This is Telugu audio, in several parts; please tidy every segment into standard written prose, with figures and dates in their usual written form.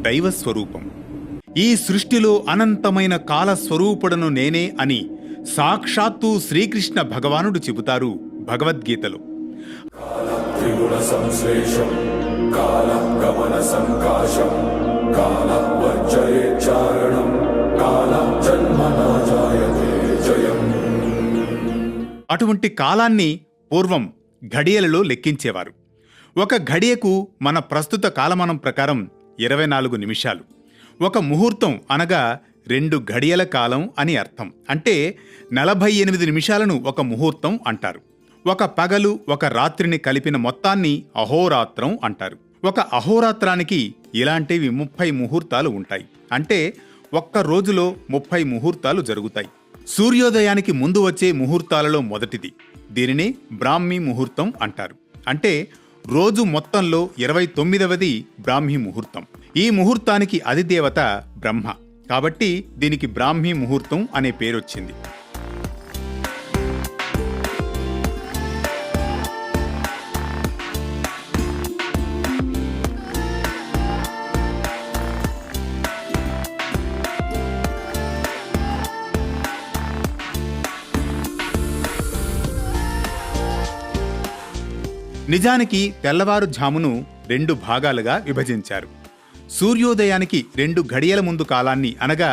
దైవ స్వరూపం. ఈ సృష్టిలో అనంతమైన కాల స్వరూపుడను నేనే అని సాక్షాత్తు శ్రీకృష్ణ భగవానుడు చెబుతారు భగవద్గీతలో. అటువంటి కాలాన్ని పూర్వం ఘడియలలో లెక్కించేవారు. ఒక ఘడియకు మన ప్రస్తుత కాలమానం ప్రకారం 24 నిమిషాలు. ఒక ముహూర్తం అనగా 2 ఘడియల కాలం అని అర్థం. అంటే 48 నిమిషాలను ఒక ముహూర్తం అంటారు. ఒక పగలు ఒక రాత్రిని కలిపిన మొత్తాన్ని అహోరాత్రం అంటారు. ఒక అహోరాత్రానికి ఇలాంటివి 30 ముహూర్తాలు ఉంటాయి. అంటే ఒక్క రోజులో 30 ముహూర్తాలు జరుగుతాయి. సూర్యోదయానికి ముందు వచ్చే ముహూర్తాలలో మొదటిది. దీనిని బ్రాహ్మీ ముహూర్తం అంటారు. అంటే రోజు మొత్తంలో 29వది బ్రాహ్మీ ముహూర్తం. ఈ ముహూర్తానికి అధిదేవత బ్రహ్మ. కాబట్టి దీనికి బ్రాహ్మీ ముహూర్తం అనే పేరొచ్చింది. నిజానికి తెల్లవారుఝామును 2 భాగాలుగా విభజించారు. సూర్యోదయానికి 2 ఘడియల ముందు కాలాన్ని అనగా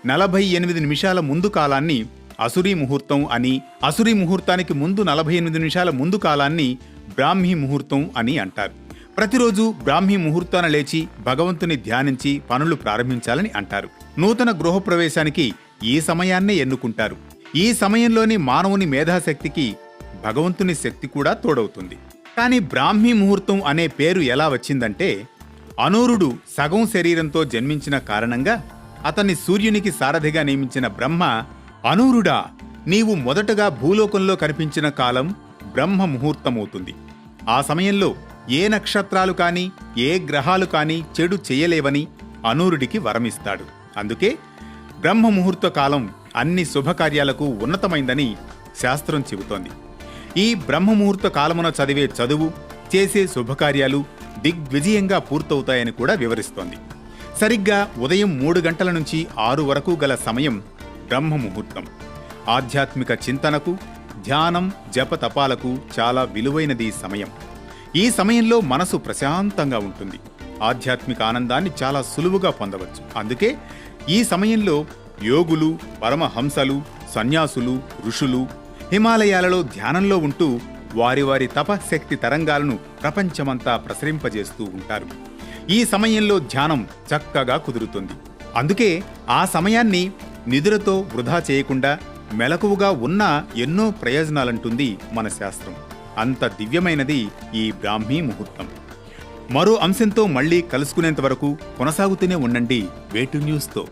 48 నిమిషాల ముందు కాలాన్ని అసురీ ముహూర్తం అని, అసురీ ముహూర్తానికి ముందు 48 నిమిషాల ముందు కాలాన్ని బ్రాహ్మీ ముహూర్తం అని అంటారు. ప్రతిరోజు బ్రాహ్మీ ముహూర్తాన లేచి భగవంతుని ధ్యానించి పనులు ప్రారంభించాలని అంటారు. నూతన గృహప్రవేశానికి ఈ సమయాన్నే ఎన్నుకుంటారు. ఈ సమయంలోని మానవుని మేధాశక్తికి భగవంతుని శక్తి కూడా తోడవుతుంది. కానీ బ్రాహ్మీ ముహూర్తం అనే పేరు ఎలా వచ్చిందంటే, అనూరుడు సగం శరీరంతో జన్మించిన కారణంగా అతన్ని సూర్యునికి సారథిగా నియమించిన బ్రహ్మ, అనూరుడా, నీవు మొదటగా భూలోకంలో కనిపించిన కాలం బ్రహ్మ ముహూర్తమవుతుంది. ఆ సమయంలో ఏ నక్షత్రాలు కాని ఏ గ్రహాలు కాని చెడు చేయలేవని అనూరుడికి వరమిస్తాడు. అందుకే బ్రహ్మ ముహూర్త కాలం అన్ని శుభకార్యాలకు ఉన్నతమైందని శాస్త్రం చెబుతోంది. ఈ బ్రహ్మముహూర్త కాలమున చదివే చదువు, చేసే శుభకార్యాలు దిగ్విజయంగా పూర్తవుతాయని కూడా వివరిస్తోంది. సరిగ్గా ఉదయం 3 గంటల నుంచి 6 వరకు గల సమయం బ్రహ్మముహూర్తం. ఆధ్యాత్మిక చింతనకు, ధ్యానం, జప తపాలకు చాలా విలువైనది ఈ సమయం. ఈ సమయంలో మనసు ప్రశాంతంగా ఉంటుంది. ఆధ్యాత్మిక ఆనందాన్ని చాలా సులువుగా పొందవచ్చు. అందుకే ఈ సమయంలో యోగులు, పరమహంసలు, సన్యాసులు, ఋషులు హిమాలయాలలో ధ్యానంలో ఉంటూ వారి వారి తపశక్తి తరంగాలను ప్రపంచమంతా ప్రసరింపజేస్తూ ఉంటారు. ఈ సమయంలో ధ్యానం చక్కగా కుదురుతుంది. అందుకే ఆ సమయాన్ని నిద్రతో వృధా చేయకుండా మెలకువగా ఉన్న ఎన్నో ప్రయోజనాలంటుంది మన శాస్త్రం. అంత దివ్యమైనది ఈ బ్రాహ్మీ ముహూర్తం. మరో అంశంతో మళ్లీ కలుసుకునేంత వరకు కొనసాగుతూనే ఉండండి వేటు న్యూస్తో.